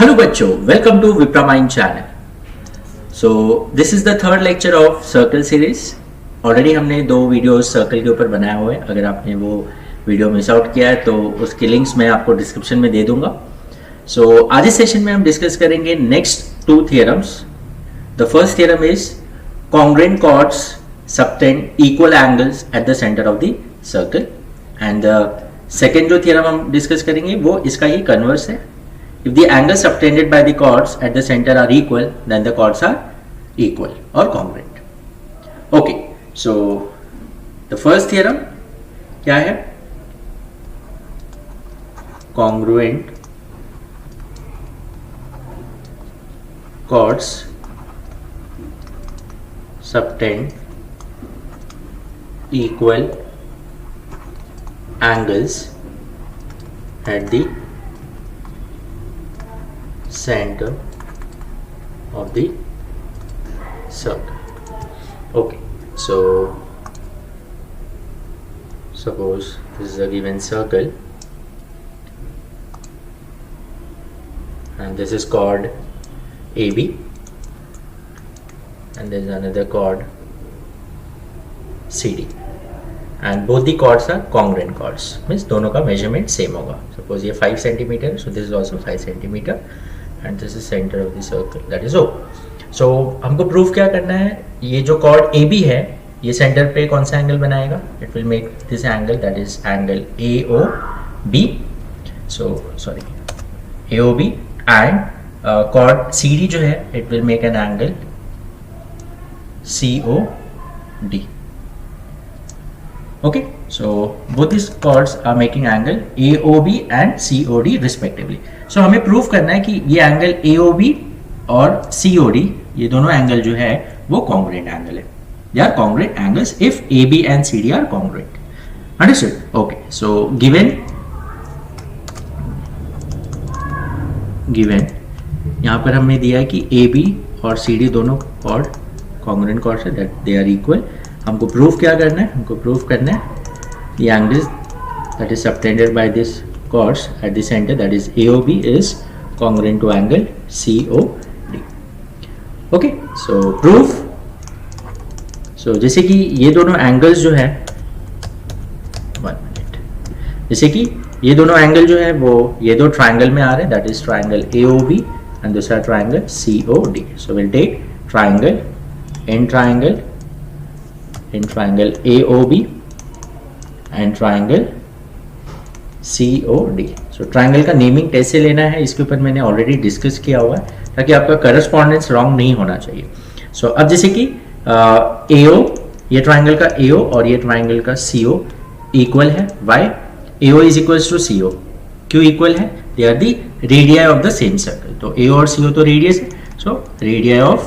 Hello बच्चों, welcome to Vipra mind channel. So this is the third lecture of circle series. Already हमने 2 videos circle के ऊपर बनाए हुए हैं। अगर आपने वो वीडियो मिस आउट किया है तो उसके लिंक्स मैं आपको डिस्क्रिप्शन में दे दूंगा। सो आज इस सेशन में हम डिस्कस करेंगे next 2 theorems. The first theorem is congruent chords subtend equal angles at the centre of the circle, and the second जो थियरम हम डिस्कस करेंगे वो इसका ही कन्वर्स है। If the angles subtended by the chords at the center are equal, then the chords are equal or congruent. Okay, so the first theorem क्या है? Congruent chords subtend equal angles at the center of the circle. Okay, so suppose this is a given circle and this is chord AB and there is another chord CD and both the chords are congruent chords, means दोनों का measurement same होगा. Suppose ये 5 cm, so this is also 5 cm and this is center of the circle, that is O. So हमको proof क्या करना है? ये जो chord AB है ये सेंटर पे कौन सा एंगल बनाएगा? It will make this angle, that is angle AOB. So sorry, AOB, and chord CD जो है it will make an angle COD. Okay, so both these chords are making angle AOB and COD respectively. So हमें proof करना है कि ये angle AOB और COD ये दोनों एंगल जो है वो कॉन्ग्रुएंट एंगल है. They are congruent angles if AB and CD are congruent. Understood? Okay, so given यहाँ पर हमें दिया है कि AB और CD दोनों chord congruent chords है, that they are equal. हमको प्रूफ क्या करना है? हमको प्रूफ करना है the angle that is subtended by this chords at the center, that is AOB, is congruent to angle COD. Okay, so proof. So जैसे कि ये दोनों एंगल्स जो है 1 मिनट, जैसे कि ये दोनों एंगल जो है वो ये दो ट्राइंगल में आ रहे हैं, that is triangle AOB and दूसरा triangle COD. So we'll take triangle in triangle AOB and triangle COD. So triangle का नेमिंग कैसे लेना है इसके ऊपर मैंने ऑलरेडी डिस्कस किया हुआ है ताकि आपका करस्पॉन्डेंस रॉन्ग नहीं होना चाहिए. सो अब जैसे कि AO, ये ट्राइंगल का AO और ये ट्राइंगल का CO इक्वल है. Why? AO is equals to CO. क्यों इक्वल है? They are the radii of the same circle. तो AO और CO तो रेडियस है, so radii of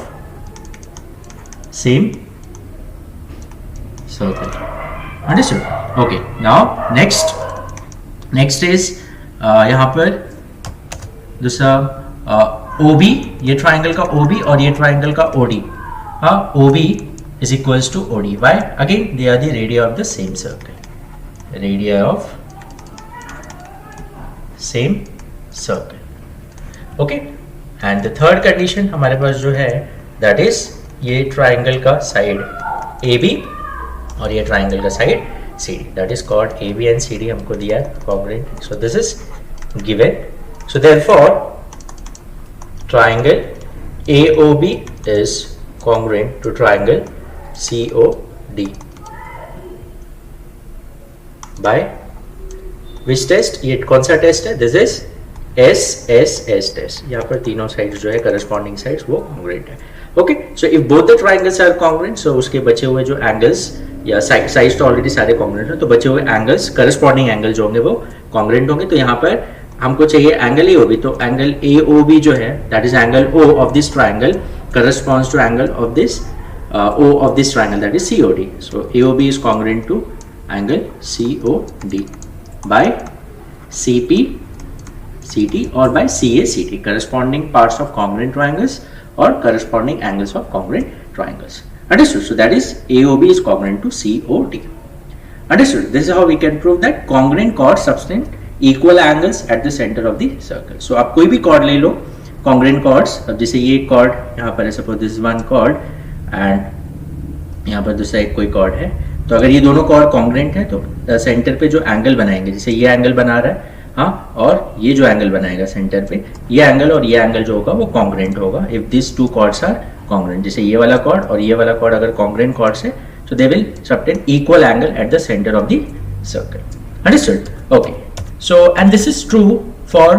same circle. Understood? Okay. Now next is यहाँ पर दूसरा OB, ये ट्राइंगल का OB और ये ट्राइंगल का OD. हाँ, OB is equals to OD. Why? Again, they are the radii of the same circle. Radii of same circle. Okay. And the third condition हमारे पास जो है that is ये ट्राइंगल का साइड AB और ये triangle का side CD, that is called AB and CD हमको दिया है congruent. So this is given. So therefore triangle AOB is congruent to triangle COD by which test? ये कौन सा टेस्ट है? This is SSS test. यहाँ पर तीनों साइड्स जो है corresponding sides वो congruent है. Okay, so if both the triangles are congruent, so उसके बचे हुए जो angles या साइड्स तो ऑलरेडी सारे कॉन्ग्रुएंट हैं, तो बचे हुए एंगल्स करस्पॉन्डिंग एंगल जो होंगे वो कॉन्ग्रुएंट होंगे. तो यहाँ पर हमको चाहिए एंगल AOB, तो एंगल AOB जो है that is angle O of this triangle corresponds to angle of this O of this triangle, that is COD. So AOB is congruent to angle COD by CP CT और by CA CT, corresponding parts of congruent triangles और corresponding angles of congruent triangles. Understood? So that is AOB is congruent to COD. Understood? This is how we can prove that congruent chords subtend equal angles at the center of the circle. So आप कोई भी chord ले लो, congruent chords, अब जैसे ये cord यहाँ पर है, suppose this is one chord and यहाँ पर दूसरा एक कोई कॉर्ड है, तो अगर ये दोनों कॉर्ड कॉन्ग्रेंट है तो सेंटर पे जो एंगल बनाएंगे, जैसे ये एंगल बना रहा है, हाँ, और ये जो एंगल बनाएगा सेंटर पे, ये एंगल और ये एंगल जो होगा वो कॉन्ग्रेंट होगा if this two chords are congruent. जैसे ये वाला कॉर्ड और ये वाला कॉर्ड अगर कॉन्ग्रेंट कॉर्ड्स है तो they will subtend equal angle at the centre of the circle. Understood? Okay, so and this is true for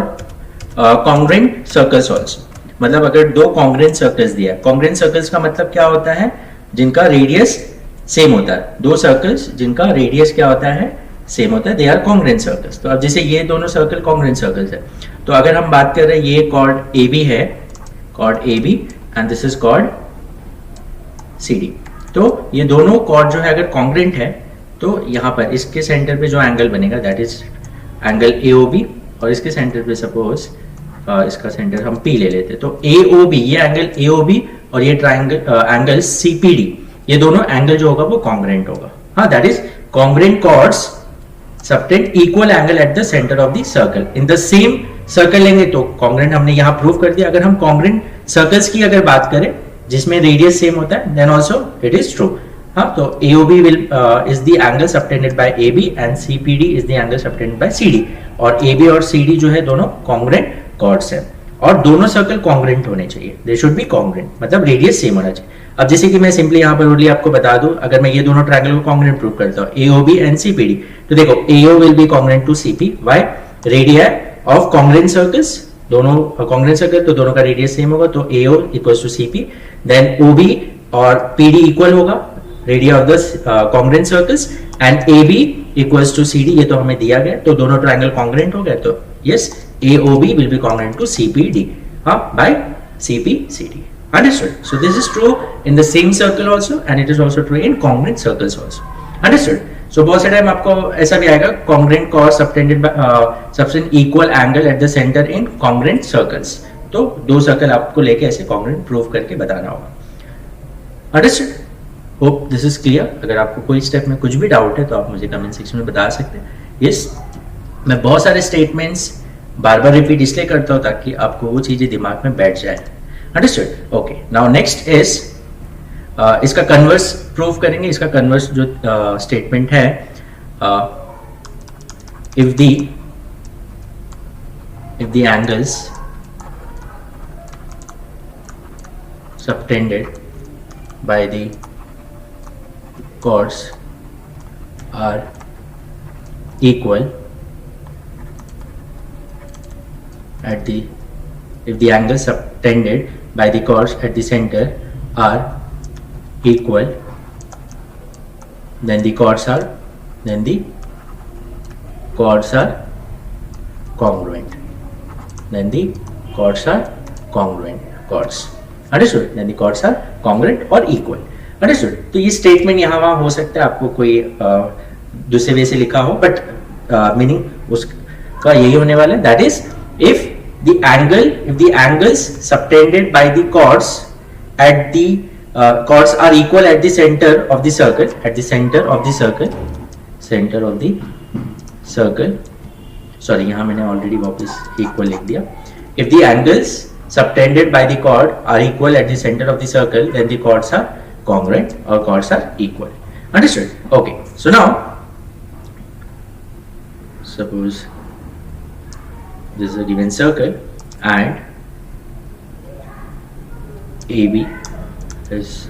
congruent circles also. मतलब अगर दो कॉन्ग्रेंट सर्कल्स दिया है, कॉन्ग्रेंट सर्कल्स का मतलब क्या होता है, जिनका रेडियस सेम होता है, दो सर्कल्स जिनका रेडियस क्या होता है, सेम होता है, दे आर कॉन्ग्रेंट सर्कल्स। तो अब जैसे ये दोनों सर्कल कॉन्ग्रेंट सर्कल्स है, तो अगर हम बात कर रहे हैं ये कॉर्ड AB है, chord AB and this is chord CD, तो ये दोनों कॉर्ड जो है अगर कॉन्ग्रेंट है तो यहाँ पर इसके सेंटर पे जो एंगल बनेगा दैट इज एंगल AOB, और इसके सेंटर पे सपोज इसका सेंटर हम P ले लेते, तो AOB, ये एंगल AOB और ये ट्रायंगल एंगल CPD, ये दोनों एंगल जो होगा वो कॉन्ग्रेंट होगा। हाँ, that is congruent chords subtend equal angle at the centre of the circle. In the same circle लेंगे तो कॉन्ग्रेंट हमने यहाँ प्रूव कर दिया। अगर हम कॉन्ग्रेंट सर्कल्स की अगर बात करें जिसमें रेडियस सेम होता है then also it is true. हाँ, तो AOB will is the angle subtended by AB and CPD is the angle subtended by CD, और AB और CD जो है दोनों कॉन्ग्रेंट कॉर्ड्स हैं और दोनों सर्कल कॉन्ग्रेंट होने चाहिए, दे शुड बी कॉन्ग्रेंट, मतलब रेडियस सेम होना चाहिए। अब जैसे कि मैं सिंपली यहाँ पर ओनली आपको बता दूं, अगर मैं ये दोनों ट्रायंगल को कॉन्ग्रेंट प्रूव करता हूँ AOB एंड CPD, तो देखो AO will be congruent to CP, why? Radii of congruent circles, दोनों कॉन्ग्रेंट सर्कल तो दोनों का रेडियस सेम होगा, तो AO equals to CP, then OB और PD इक्वल होगा radii of the congruent circles, and AB equals to CD, ये तो हमें दिया गया, तो दोनों ट्रायंगल कॉन्ग्रेंट हो गए, तो yes AOB will be congruent to CPD, हाँ, by CPCD. Understood? So this is true in the same circle also and it is also true in congruent circles also. Understood? So बहुत से time आपको ऐसा भी आएगा congruent chords subtended by subtend equal angle at the center in congruent circles. तो दो circle आपको लेके ऐसे congruent प्रूव करके बताना होगा। Understood? Hope this is clear. अगर आपको कोई स्टेप में कुछ भी डाउट है तो आप मुझे कमेंट सेक्शन में बता सकते हैं। Yes, मैं बहुत सारे स्टेटमेंट्स बार बार रिपीट इसलिए करता हूँ ताकि आपको वो चीजें दिमाग में बैठ जाए। Understood? Okay, now next is इसका कन्वर्स प्रूव करेंगे। इसका कन्वर्स जो स्टेटमेंट है, if the angles subtended by the chords are equal at the if the angles subtended by the chords at the center are equal, then the chords are congruent. Then the chords are congruent chords. Understood? Then the chords are congruent or equal. Understood? तो ये statement यहाँ वहाँ हो सकता है, आपको कोई दूसरे वे से लिखा हो, बट मीनिंग उसका यही होने वाला है, that is if the angles subtended by the chords at the chords are equal at the center of the circle, sorry यहाँ मैंने ऑलरेडी वापस इक्वल लिख दिया। if the angles subtended by the chord are equal at the center of the circle, then the chords are congruent or chords are equal. Understood? Okay, so now suppose this is a given circle and AB is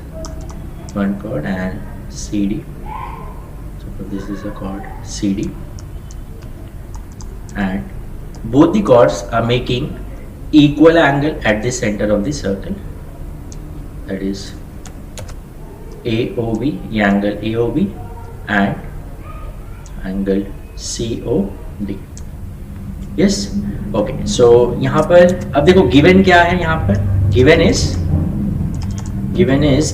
one chord and CD, suppose this is a chord CD, and both the chords are making equal angle at the center of the circle, that is AOB, ये angle AOB and angle COD. Yes, okay. So यहाँ पर अब देखो given क्या है, यहाँ पर given is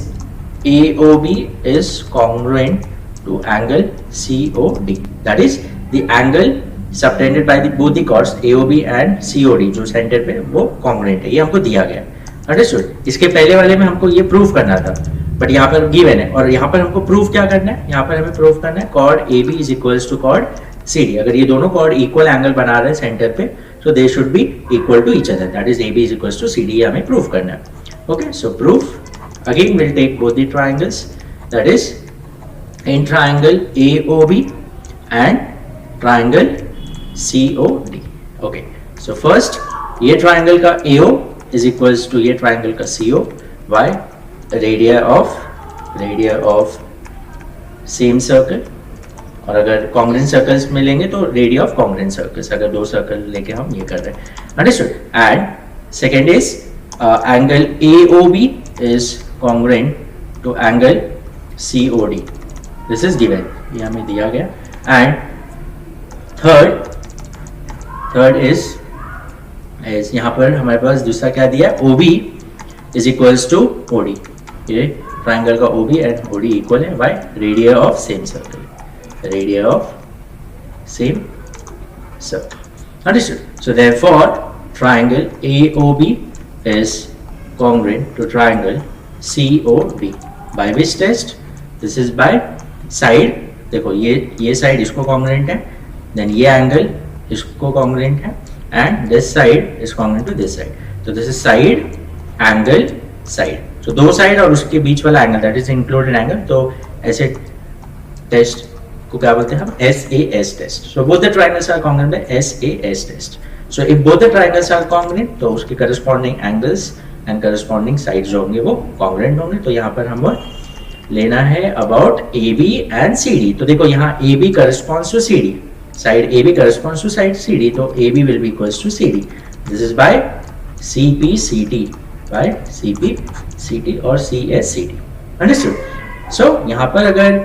AOB is congruent to angle COD, that is the angle subtended by both the chords AOB and COD जो सेंटर पे वो congruent है, ये हमको दिया गया। अंडरस्टूड? इसके पहले वाले में हमको ये प्रूव करना था, बट यहाँ पर गिवन है, और यहाँ पर हमको प्रूव क्या करना है, यहाँ पर हमें प्रूव करना है chord AB is equals to chord CD। अगर ये दोनों chord इक्वल एंगल बना रहे हैं सेंटर पे so they should be equal to each other, that is AB is equals to CD, ये हमें prove करना है. Okay, so proof, again we'll take both the triangles, that is in triangle AOB and triangle COD. Okay, so first ये triangle का AO is equals to ये triangle का CO. Why? Radii of same circle, और अगर congruent circles में लेंगे तो radii of congruent circles, अगर दो circle लेके हम ये कर रहे हैं. Understood? And second is angle AOB is congruent to angle COD. This is given, ये हमें दिया गया. And third is यहाँ पर हमारे पास दूसरा क्या दिया है, OB is equals to OD. ये ट्राइंगल का OB एंड OD इक्वल है. By radius of same circle, radius of same circle. Understood? So therefore triangle AOB is congruent to triangle COD. by which test? This is by side. देखो ये side इसको congruent है, then ये angle इसको congruent है, and this side is congruent to this side. So this is side, angle, side. So दो side और उसके बीच वाला angle, that is included angle. तो ऐसे टेस्ट को क्या बोलते हैं हम? SAS test. So both the triangles are congruent by SAS test. So if both the triangles are congruent, तो उसके corresponding angles and corresponding sides जो होंगे वो congruent होंगे. तो यहाँ पर हम लेना है about AB and CD. तो देखो यहाँ AB corresponds to CD, side AB corresponds to side CD, तो AB will be equals to CD. This is by CPCT, by CPCT और CSCT. Understood? So यहाँ पर अगर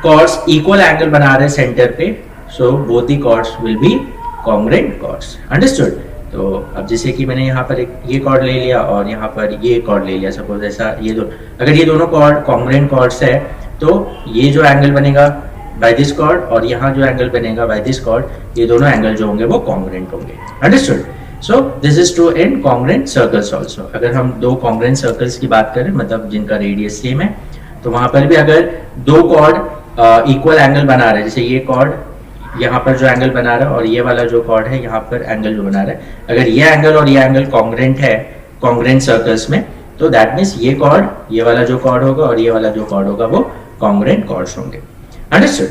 chords equal angle बना रहे सेंटर पे, so both the chords will be congruent chords. Understood? तो अब जैसे कि मैंने यहाँ पर एक ये कॉर्ड ले लिया और यहाँ पर ये कॉर्ड ले लिया, सपोज ऐसा ये दो, अगर ये दोनों कॉर्ड कॉन्ग्रुएंट कॉर्ड्स है तो ये जो एंगल बनेगा बाय दिस कॉर्ड और यहाँ जो एंगल बनेगा बाय दिस कॉर्ड, ये दोनों एंगल जो होंगे वो कॉन्ग्रुएंट होंगे. Understood? So this is true in congruent circles also. अगर हम दो कॉन्ग्रुएंट सर्कल्स की बात करें, मतलब जिनका रेडियस सेम है, तो वहां पर भी अगर दो कॉर्ड इक्वल एंगल बना रहे, जैसे ये कॉर्ड यहाँ पर जो एंगल बना रहा है और ये वाला जो कॉर्ड है यहाँ पर एंगल जो बना रहा है, अगर ये एंगल और ये एंगल कॉन्ग्रुएंट है कॉन्ग्रुएंट सर्कल्स में, तो दैट मींस ये कॉर्ड, ये वाला जो कॉर्ड होगा और ये वाला जो कॉर्ड होगा वो कॉन्ग्रुएंट कॉर्ड्स होंगे. Understood?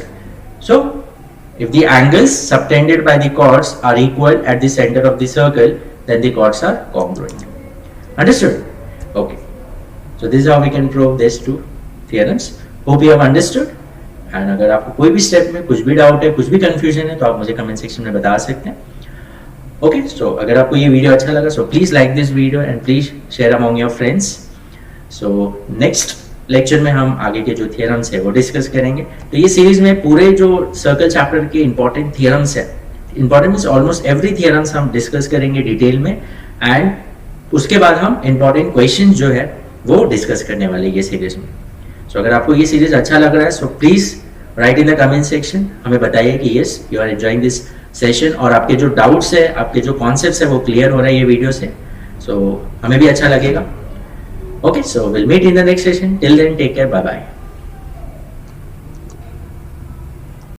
So if the angles subtended by the chords are equal at the center of the circle, then the chords are congruent. Understood? Okay. So this is how we can prove these two theorems. Hope you have understood. And अगर आपको कोई भी step में कुछ भी doubt है, कुछ भी कंफ्यूजन है, तो आप मुझे कमेंट सेक्शन में बता सकते हैं. ओके, सो अगर आपको ये वीडियो अच्छा लगा, so please like this video and please share among your friends. So next lecture में हम आगे के जो थियरम्स है वो डिस्कस करेंगे. तो ये सीरीज में पूरे जो सर्कल चैप्टर के इंपॉर्टेंट थियरम्स है, important means almost every theorems हम डिस्कस करेंगे डिटेल में, एंड उसके बाद हम इंपॉर्टेंट क्वेश्चन जो है वो डिस्कस करने वाले ये सीरीज में. सो अगर आपको ये सीरीज अच्छा लग रहा है, so please write in the comment section, हमें बताइए कि yes you are enjoying this session और आपके जो डाउट्स है, आपके जो कॉन्सेप्ट्स है वो क्लियर हो रहा है ये वीडियो से. सो हमें भी अच्छा लगेगा. Okay, so will meet in the next session. Till then take care, bye bye.